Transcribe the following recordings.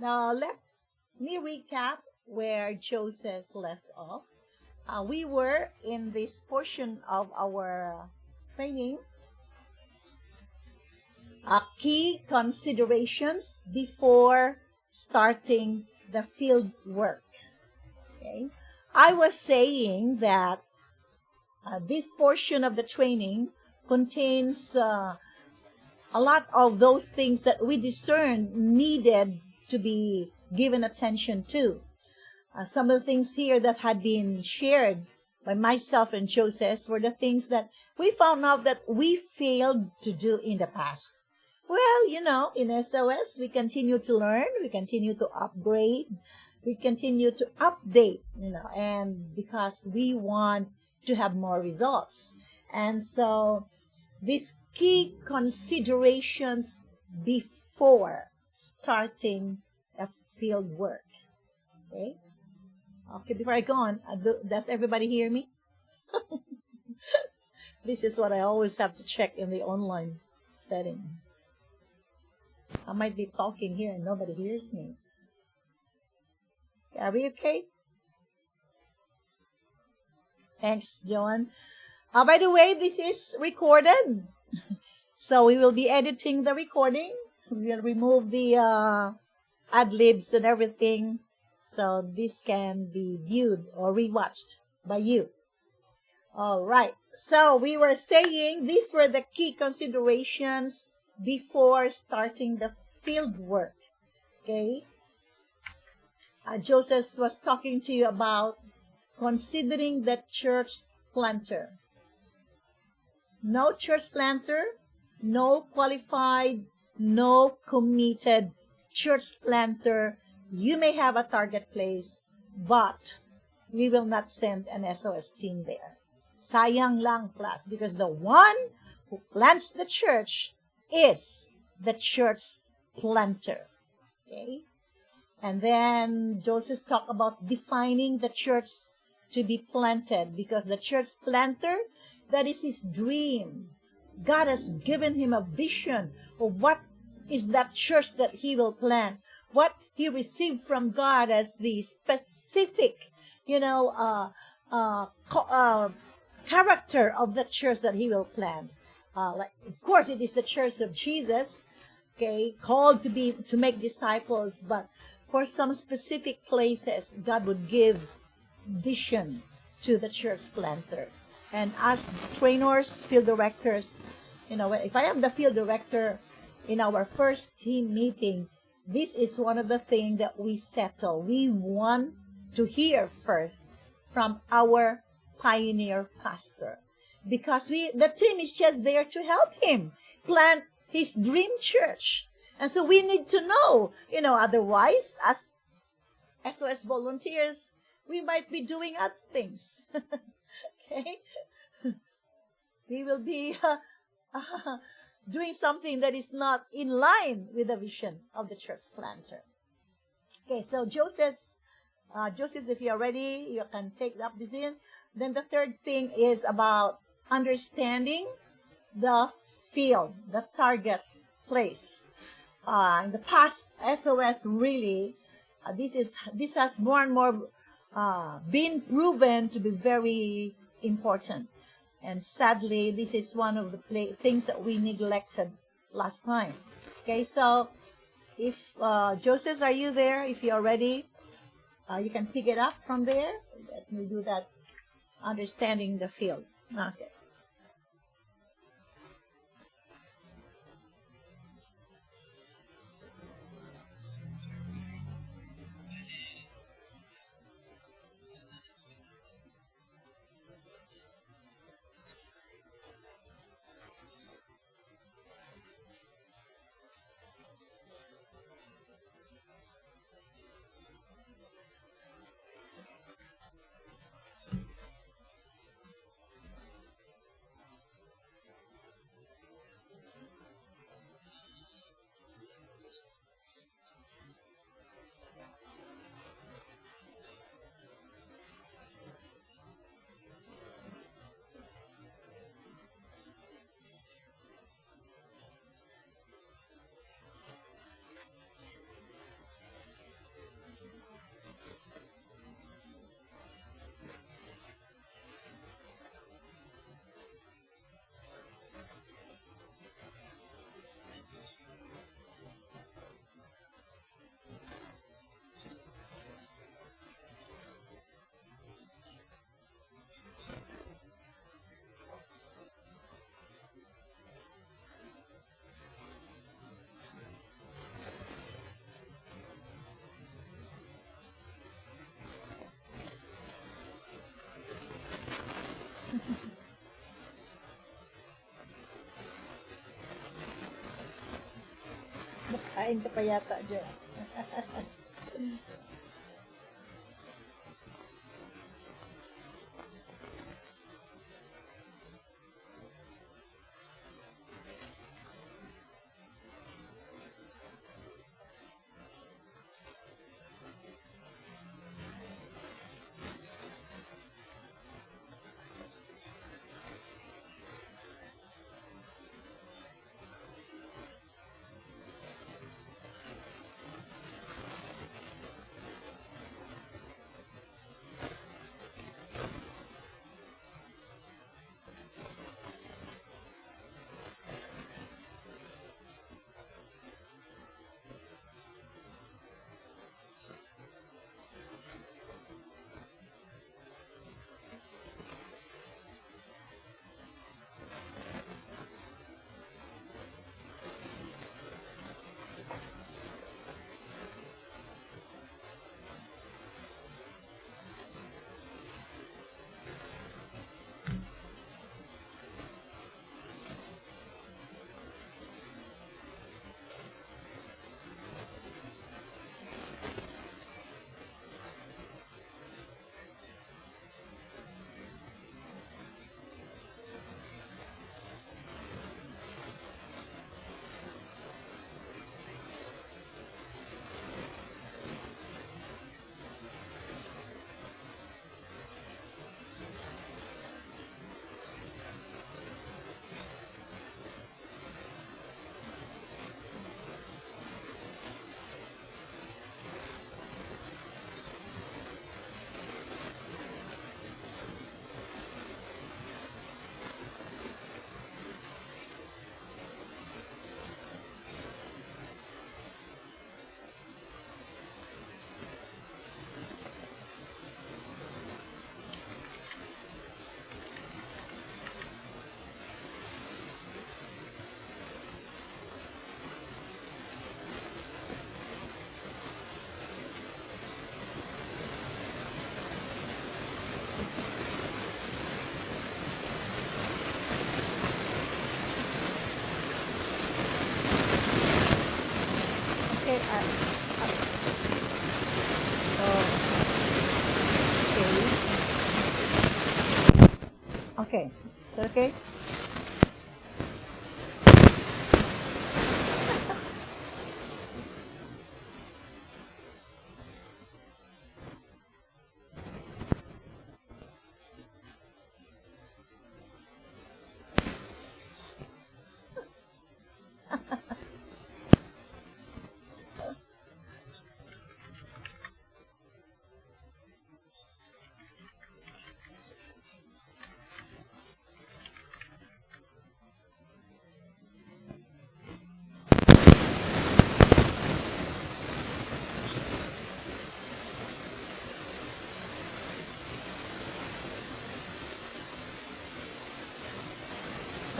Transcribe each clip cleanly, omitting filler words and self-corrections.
Now, let me recap where Joseph left off. We were in this portion of our training, key considerations before starting the field work. Okay, I was saying that this portion of the training contains a lot of those things that we discerned needed to be given attention to. Some of the things here that had been shared by myself and Joseph were the things that we found out that we failed to do in the past. Well, in SOS, we continue to learn, we continue to upgrade, we continue to update, and because we want to have more results. And so, these key considerations before starting a field work. Okay? Okay, before I go on, does everybody hear me? This is what I always have to check in the online setting. I might be talking here and nobody hears me. Are we okay? Thanks, Joan. By the way, this is recorded. So we will be editing the recording. We'll remove the ad-libs and everything. So this can be viewed or rewatched by you. All right. So we were saying these were the key considerations before starting the field work. Okay. Joseph was talking to you about considering the church planter. No church planter, no qualified, no committed church planter. You may have a target place, but we will not send an SOS team there. Sayang lang, class, because the one who plants the church is the church planter. Okay? And then Joseph talked about defining the church to be planted, because the church planter, that is his dream. God has given him a vision of what is that church that he will plant, what he received from God as the specific, character of the church that he will plant. Of course, it is the church of Jesus, okay, called to make disciples, but for some specific places, God would give vision to the church planter. And as trainers, field directors, if I am the field director in our first team meeting, this is one of the things that we settle. We want to hear first from our pioneer pastor, because the team is just there to help him plant his dream church. And so we need to know, otherwise, as SOS volunteers, we might be doing other things. Okay? We will be doing something that is not in line with the vision of the church planter. Okay, so Joseph, if you are ready, you can take up this in. Then the third thing is about understanding the field, the target place. In the past, SOS really, this has more and more been proven to be very important. And sadly, this is one of the things that we neglected last time. Okay, so if Joseph, are you there? If you're ready, you can pick it up from there. Let me do that. Understanding the field. Okay. Kakain ka pa yata dyan. Okay, okay. Is that okay?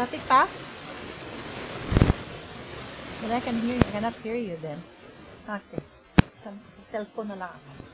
Static pa? But I can hear you. I cannot hear you then. Okay. Sa cellphone na lang ako.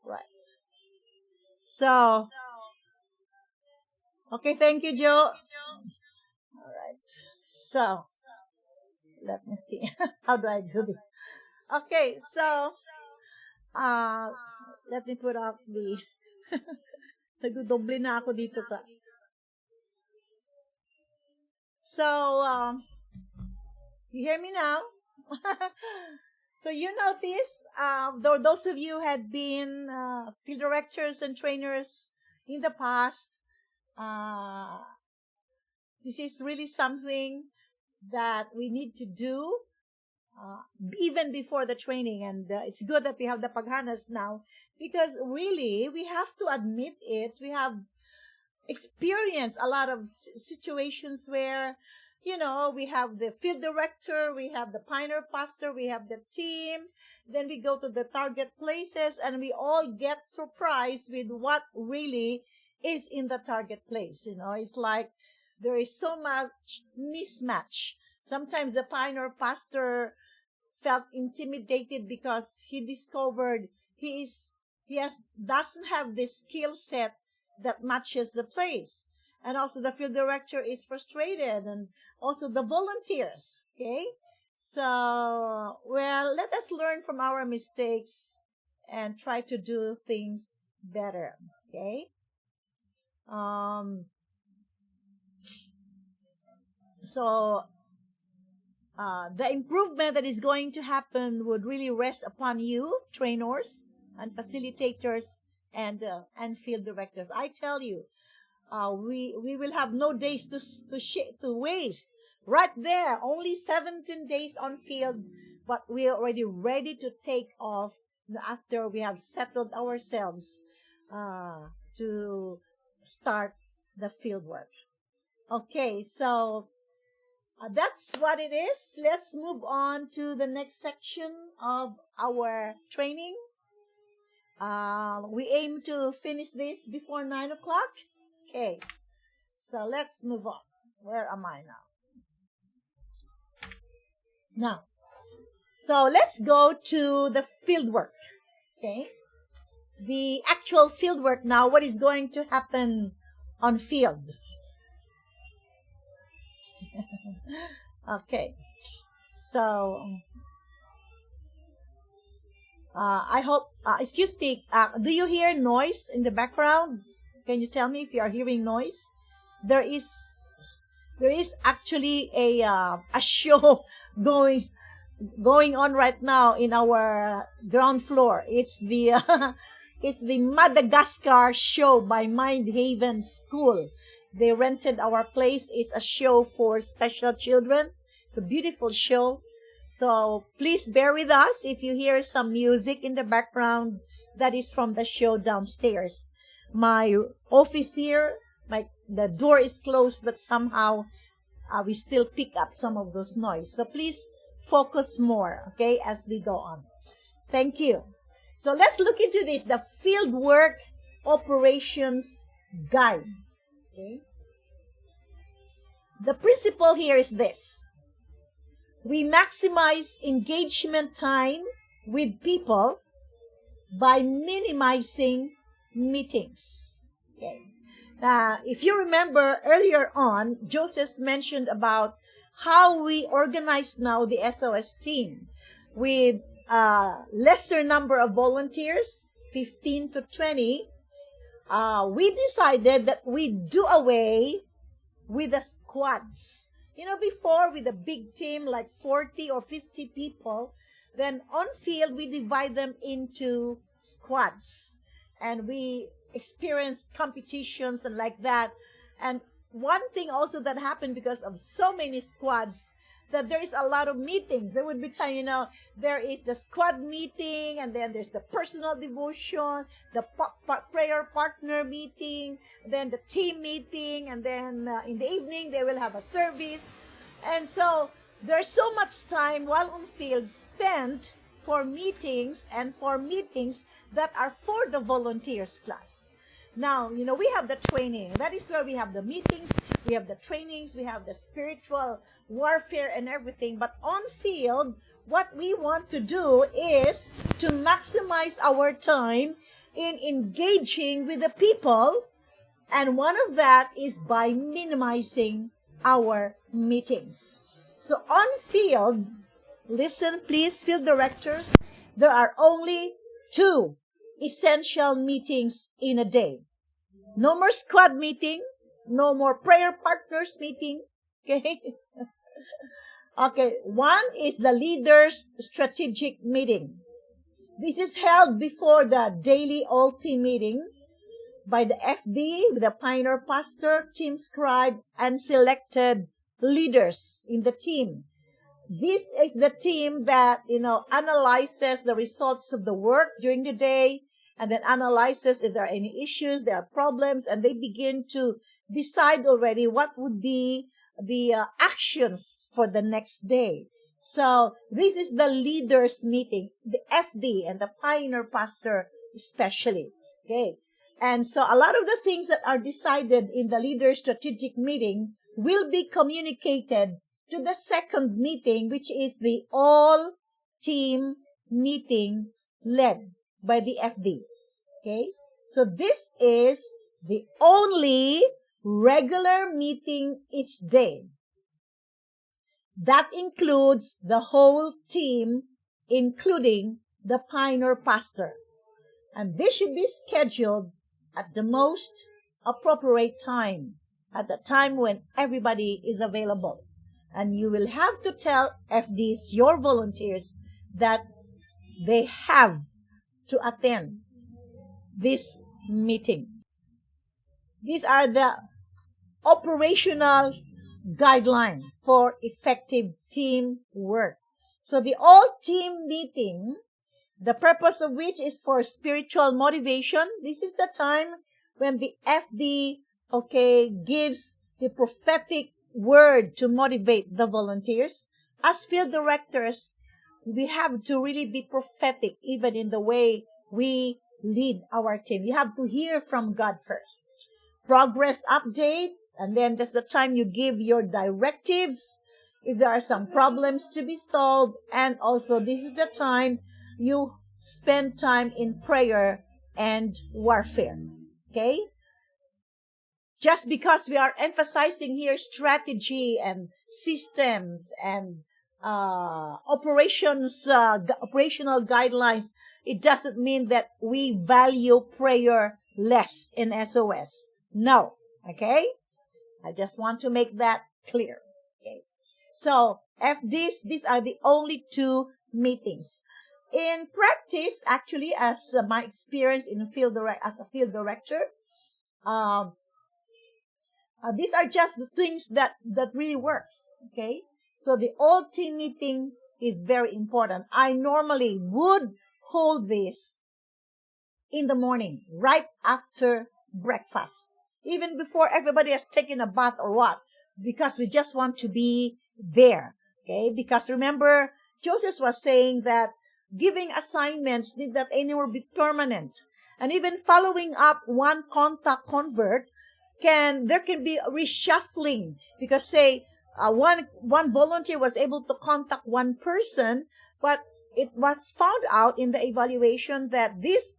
Right. So, okay, thank you, Joe. All right. So, let me see. How do I do this? Okay, so, uh, let me put up the, nagdudoble na ako dito ka. So, you hear me now? So you notice, those of you had been field directors and trainers in the past, this is really something that we need to do even before the training. And it's good that we have the PAGHANAS now, because really, we have to admit it, we have experienced a lot of situations where, you know, we have the field director, we have the pioneer pastor, we have the team, then we go to the target places, and we all get surprised with what really is in the target place. You know, it's like there is so much mismatch. Sometimes the pioneer pastor felt intimidated because he discovered doesn't have the skill set that matches the place. And also the field director is frustrated, and also the volunteers. Okay, so, well, let us learn from our mistakes and try to do things better. Okay. So the improvement that is going to happen would really rest upon you, trainers and facilitators and field directors. I tell you, we will have no days to waste. Right there, only 17 days on field, but we are already ready to take off after we have settled ourselves to start the field work. Okay, so that's what it is. Let's move on to the next section of our training. We aim to finish this before 9 o'clock. Okay, so let's move on. Where am I now? Now, so let's go to the field work. Okay, the actual field work now. What is going to happen on field? Okay, so I hope. Excuse me. Do you hear noise in the background? Can you tell me if you are hearing noise? There is actually a show going on right now in our ground floor. It's the it's the Madagascar show by Mind Haven School. They rented our place. It's a show for special children. It's a beautiful show. So please bear with us if you hear some music in the background. That is from the show downstairs. My office here, the door is closed, but somehow we still pick up some of those noise. So please focus more, okay, as we go on. Thank you. So let's look into this, the Field Work Operations Guide. Okay. The principle here is this. We maximize engagement time with people by minimizing meetings. Okay. If you remember earlier on, Joseph mentioned about how we organize now the SOS team with a lesser number of volunteers, 15 to 20. We decided that we do away with the squads. You know, before with a big team like 40 or 50 people, then on field we divide them into squads. And we experience competitions and like that. And one thing also that happened because of so many squads, that there is a lot of meetings. There would be time, you know, there is the squad meeting, and then there's the personal devotion, the prayer partner meeting, then the team meeting, and then in the evening they will have a service. And so there's so much time while on field spent for meetings, and for meetings that are for the volunteers class. Now, we have the training. That is where we have the meetings, we have the trainings, we have the spiritual warfare and everything. But on field, what we want to do is to maximize our time in engaging with the people. And one of that is by minimizing our meetings. So on field, listen please, field directors, there are only 2 essential meetings in a day. No more squad meeting, no more prayer partners meeting, okay? Okay, one is the leaders' strategic meeting. This is held before the daily all-team meeting by the FD, the pioneer pastor, team scribe, and selected leaders in the team. This is the team that, analyzes the results of the work during the day, and then analyzes if there are any issues, there are problems, and they begin to decide already what would be the actions for the next day. So this is the leaders meeting, the FD and the pioneer pastor especially. Okay. And so a lot of the things that are decided in the leaders strategic meeting will be communicated to the second meeting, which is the all team meeting led by the FD. Okay. So this is the only regular meeting each day. That includes the whole team, including the pioneer pastor. And this should be scheduled at the most appropriate time, at the time when everybody is available. And you will have to tell FDs, your volunteers, that they have to attend this meeting. These are the operational guideline for effective team work. So the all-team meeting, the purpose of which is for spiritual motivation. This is the time when the FD, gives the prophetic word to motivate the volunteers. As field directors, we have to really be prophetic even in the way we lead our team. You have to hear from God first. Progress update, and then that's the time you give your directives if there are some problems to be solved. And also this is the time you spend time in prayer and warfare. Okay? Just because we are emphasizing here strategy and systems and operational guidelines, it doesn't mean that we value prayer less in SOS. No. Okay? I just want to make that clear. Okay? So, these are the only 2 meetings. In practice, actually, as my experience in as a field director, these are just the things that really works. Okay? So the all-team meeting is very important. I normally would hold this in the morning, right after breakfast, even before everybody has taken a bath or what, because we just want to be there. Okay? Because remember, Joseph was saying that giving assignments need not anymore be permanent. And even following up one contact convert, there can be a reshuffling, because say one volunteer was able to contact one person, but it was found out in the evaluation that this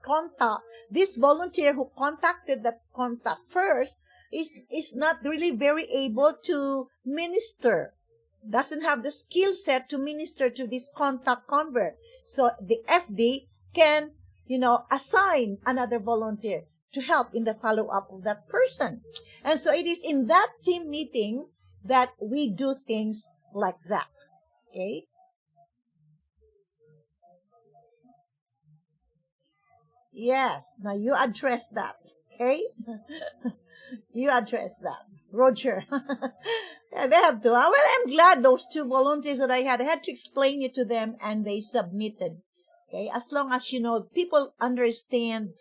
volunteer who contacted that contact first is not really very able to minister, doesn't have the skill set to minister to this contact convert. So the FD can, assign another volunteer to help in the follow-up of that person. And so it is in that team meeting that we do things like that. Okay? Yes. Now you address that. Okay? You address that. Roger. Yeah, they have to. Well, I'm glad those 2 volunteers that I had to explain it to them, and they submitted. Okay? As long as, people understand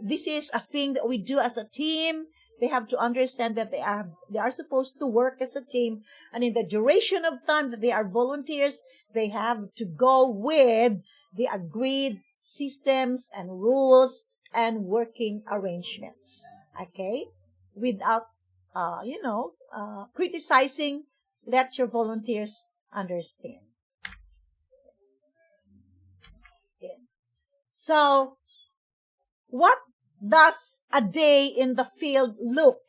this is a thing that we do as a team. They have to understand that they are supposed to work as a team, and in the duration of time that they are volunteers, they have to go with the agreed systems and rules and working arrangements. Okay? Without, criticizing, let your volunteers understand. Okay. So, what does a day in the field look?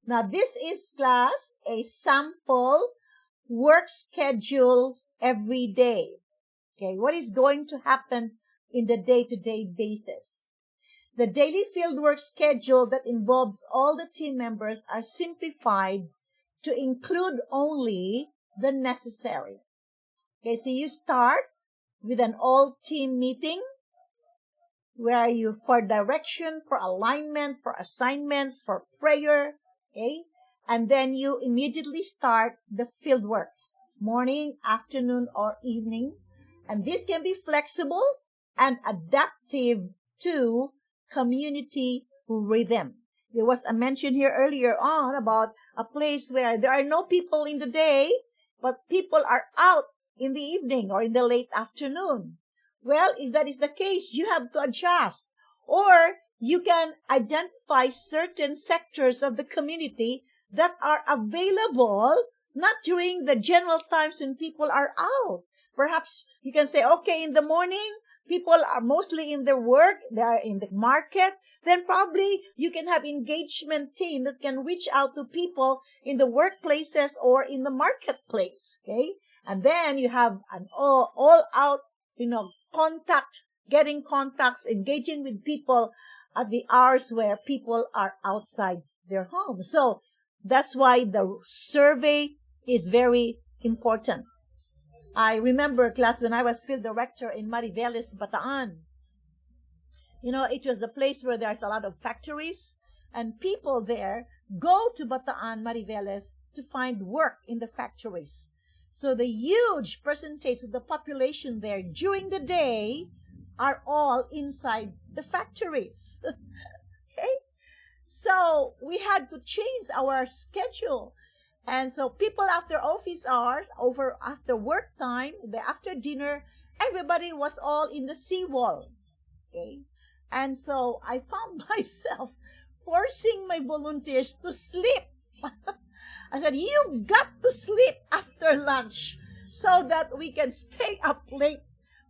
Now, this is, class, a sample work schedule every day. Okay, what is going to happen in the day-to-day basis? The daily fieldwork schedule that involves all the team members are simplified to include only the necessary. Okay, so you start with an all-team meeting where you, for direction, for alignment, for assignments, for prayer, okay? And then you immediately start the fieldwork, morning, afternoon, or evening. And this can be flexible and adaptive to community rhythm. There was a mention here earlier on about a place where there are no people in the day, but people are out in the evening or in the late afternoon. Well, if that is the case, you have to adjust. Or you can identify certain sectors of the community that are available not during the general times when people are out. Perhaps you can say, okay, in the morning, people are mostly in their work, they are in the market. Then probably you can have engagement team that can reach out to people in the workplaces or in the marketplace, okay? And then you have an all out, contact, getting contacts, engaging with people at the hours where people are outside their home. So that's why the survey is very important. I remember, class, when I was field director in Mariveles, Bataan. It was the place where there's a lot of factories, and people there go to Bataan, Mariveles to find work in the factories. So the huge percentage of the population there during the day are all inside the factories. Okay? So we had to change our schedule. And so people after office hours, after work time, after dinner, everybody was all in the seawall. Okay? And so I found myself forcing my volunteers to sleep. I said, you've got to sleep after lunch so that we can stay up late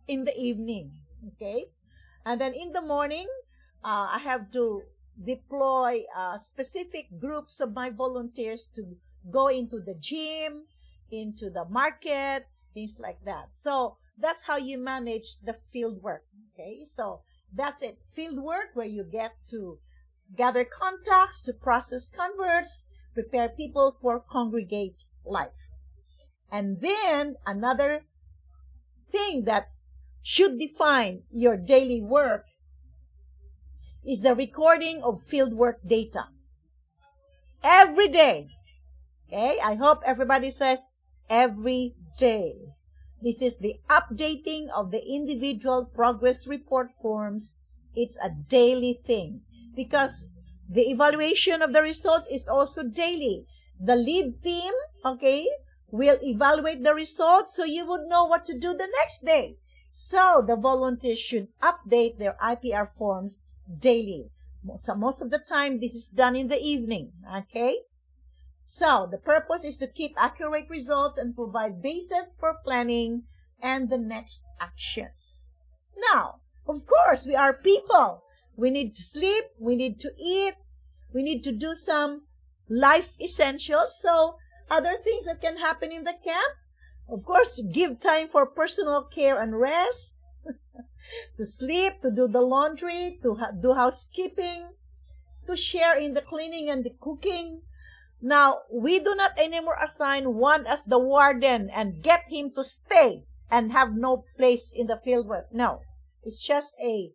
in the evening. Okay? And then in the morning, I have to deploy specific groups of my volunteers to go into the gym, into the market, things like that. So that's how you manage the field work. Okay? So that's it. Field work, where you get to gather contacts, to process converts, prepare people for congregate life. And then another thing that should define your daily work is the recording of fieldwork data. Every day. Okay? I hope everybody says every day. This is the updating of the individual progress report forms. It's a daily thing because the evaluation of the results is also daily. The lead team, okay, will evaluate the results so you would know what to do the next day. So the volunteers should update their IPR forms daily. So most of the time, this is done in the evening, okay? So the purpose is to keep accurate results and provide basis for planning and the next actions. Now, of course, we are people. We need to sleep, we need to eat, we need to do some life essentials. So other things that can happen in the camp, of course, give time for personal care and rest, to sleep, to do the laundry, to do housekeeping, to share in the cleaning and the cooking. Now, we do not anymore assign one as the warden and get him to stay and have no place in the fieldwork. No, it's just a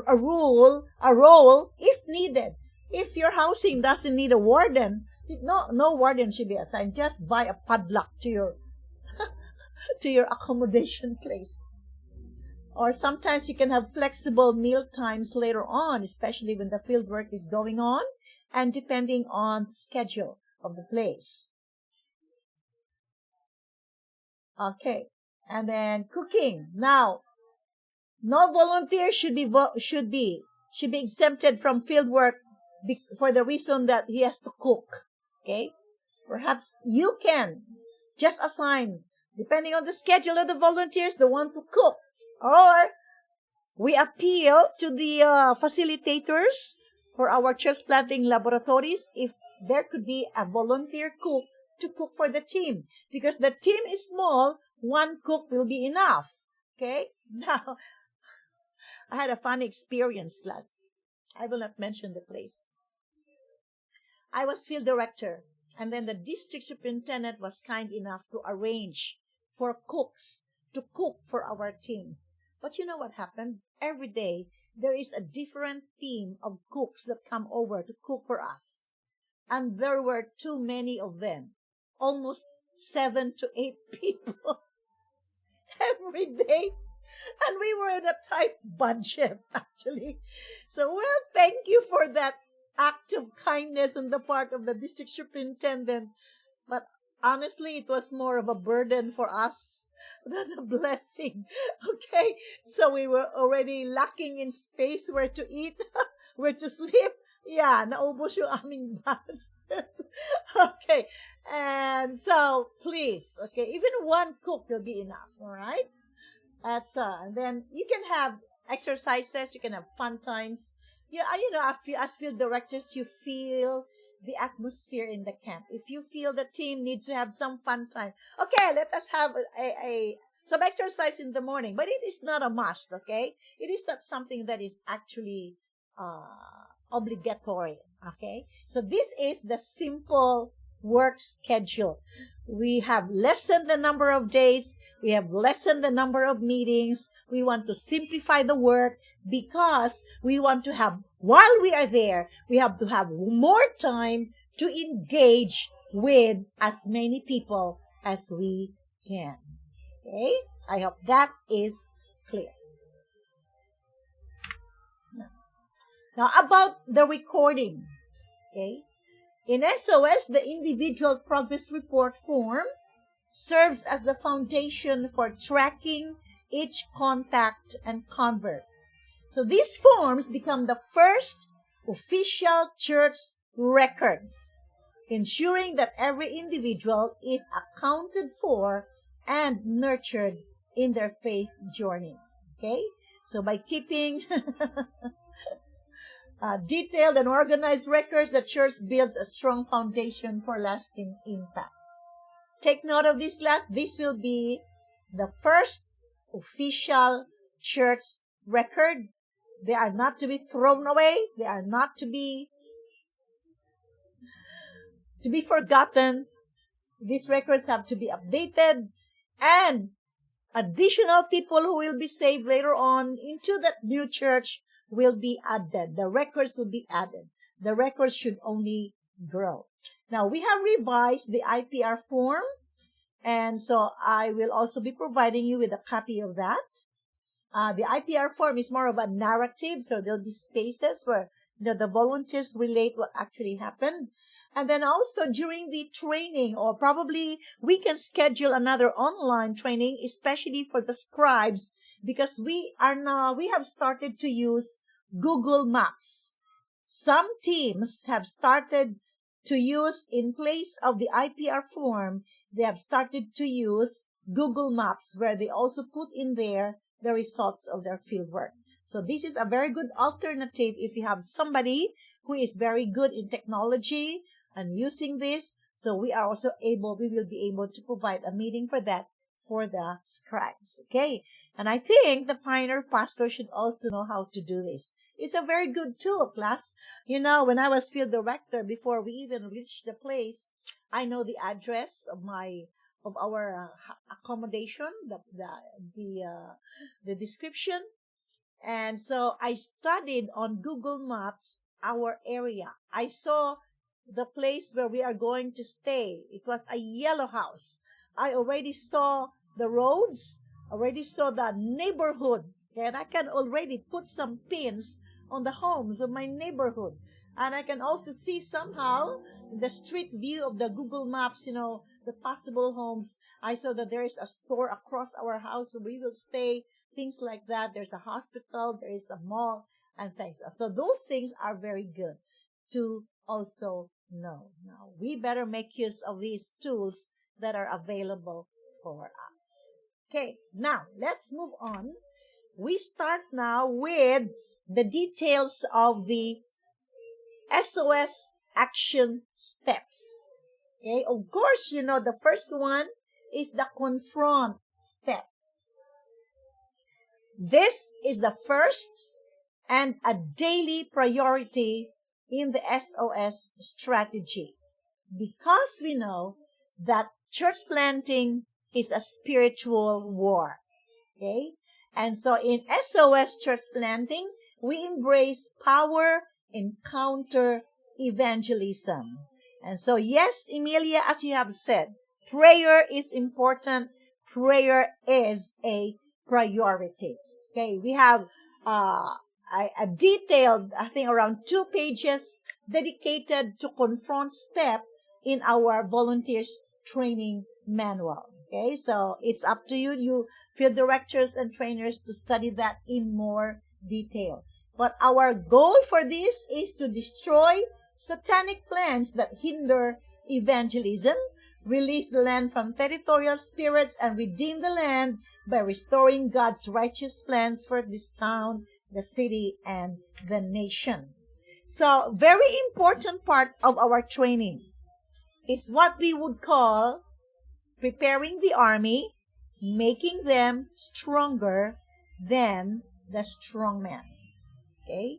role if needed. If your housing doesn't need a warden, no warden should be assigned. Just buy a padlock to your to your accommodation place. Or sometimes you can have flexible meal times later on, especially when the field work is going on and depending on the schedule of the place. Okay, and then cooking. Now, no volunteer should should be exempted from field work for the reason that he has to cook. Okay? Perhaps you can just assign, depending on the schedule of the volunteers, the one to cook. Or we appeal to the facilitators for our church planting laboratories if there could be a volunteer cook to cook for the team. Because the team is small, one cook will be enough. Okay? Now, I had a funny experience, class. I will not mention the place. I was field director, and then the district superintendent was kind enough to arrange for cooks to cook for our team. But you know what happened? Every day, there is a different team of cooks that come over to cook for us. And there were too many of them. Almost 7 to 8 people every day. And we were in a tight budget, actually. So, well, thank you for that act of kindness on the part of the district superintendent. But honestly, it was more of a burden for us than a blessing. Okay? So we were already lacking in space where to eat, where to sleep. Yeah, naubos yung aming budget. Okay. And so, please, okay, even one cook will be enough, all right? And then you can have exercises, you can have fun times. Yeah, as field directors, you feel the atmosphere in the camp. If you feel the team needs to have some fun time, okay, let us have some exercise in the morning. But it is not a must, okay? It is not something that is actually obligatory, okay? So this is the simple work schedule. We have lessened the number of days. We have lessened the number of meetings. We want to simplify the work because we want to have, while we are there, we have to have more time to engage with as many people as we can. Okay? I hope that is clear. Now about the recording. Okay? In SOS, the Individual Progress Report form serves as the foundation for tracking each contact and convert. So these forms become the first official church records, ensuring that every individual is accounted for and nurtured in their faith journey. Okay? So by keeping detailed and organized records, the church builds a strong foundation for lasting impact. Take note of this, class. This will be the first official church record. They are not to be thrown away. They are not to be forgotten. These records have to be updated, and additional people who will be saved later on into that new church will be added. The records will be added. The records should only grow. Now, we have revised the IPR form, and so I will also be providing you with a copy of that. The IPR form is more of a narrative, so there'll be spaces where the volunteers relate what actually happened. And then also during the training, or probably we can schedule another online training, especially for the scribes, because we have started to use Google Maps. Some teams have started to use, in place of the IPR form, they have started to use Google Maps, where they also put in there the results of their field work. So this is a very good alternative if you have somebody who is very good in technology and using this. So we will be able to provide a meeting for that for the scribes. Okay. And I think the pioneer pastor should also know how to do this. It's a very good tool, class. When I was field director, before we even reached the place, I know the address of our accommodation, the description. And so I studied on Google Maps our area. I saw the place where we are going to stay. It was a yellow house. I already saw the roads, already saw the neighborhood, and I can already put some pins on the homes of my neighborhood. And I can also see somehow the street view of the Google Maps, the possible homes. I saw that there is a store across our house where we will stay, things like that. There's a hospital, there is a mall. and things. So those things are very good to also know. Now, we better make use of these tools that are available for us. Okay, now let's move on. We start now with the details of the SOS action steps. Okay, of course, you know, the first one is the confront step. This is the first and a daily priority in the SOS strategy, because we know that church planting is a spiritual war. Okay? And so in SOS church planting, we embrace power encounter evangelism. And so, yes, Emilia, as you have said, prayer is important. Prayer is a priority. Okay, we have a detailed, I think around 2 pages dedicated to confront step in our volunteers training manual. Okay, so it's up to you field directors and trainers to study that in more detail. But our goal for this is to destroy satanic plans that hinder evangelism, release the land from territorial spirits, and redeem the land by restoring God's righteous plans for this town, the city, and the nation. So, very important part of our training is what we would call preparing the army, making them stronger than the strong man. Okay?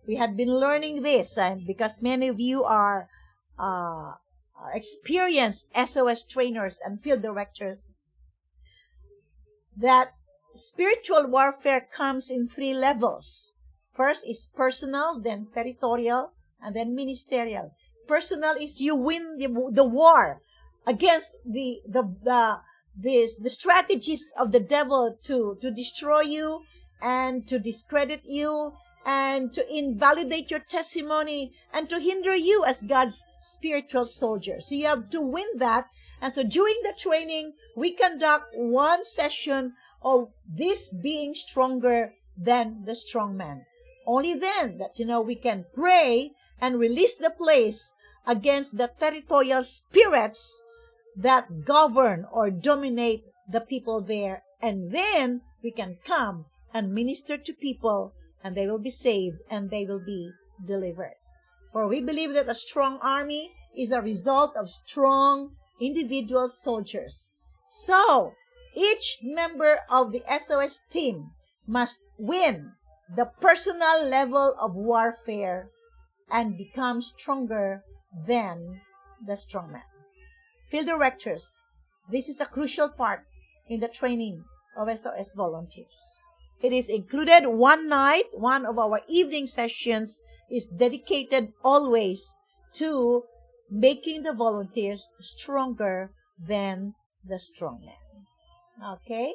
We had been learning this, and because many of you are experienced SOS trainers and field directors, that spiritual warfare comes in 3 levels. First is personal, then territorial, and then ministerial. Personal is you win the war against the strategies of the devil to destroy you and to discredit you and to invalidate your testimony and to hinder you as God's spiritual soldier. So you have to win that. And so during the training, we conduct 1 session of this being stronger than the strong man. Only then that, we can pray and release the place against the territorial spirits that govern or dominate the people there. And then we can come and minister to people, and they will be saved and they will be delivered. For we believe that a strong army is a result of strong individual soldiers. So, each member of the SOS team must win the personal level of warfare and become stronger than the strong man. Field directors, this is a crucial part in the training of SOS volunteers. It is included one night. One of our evening sessions is dedicated always to making the volunteers stronger than the strong man. Okay?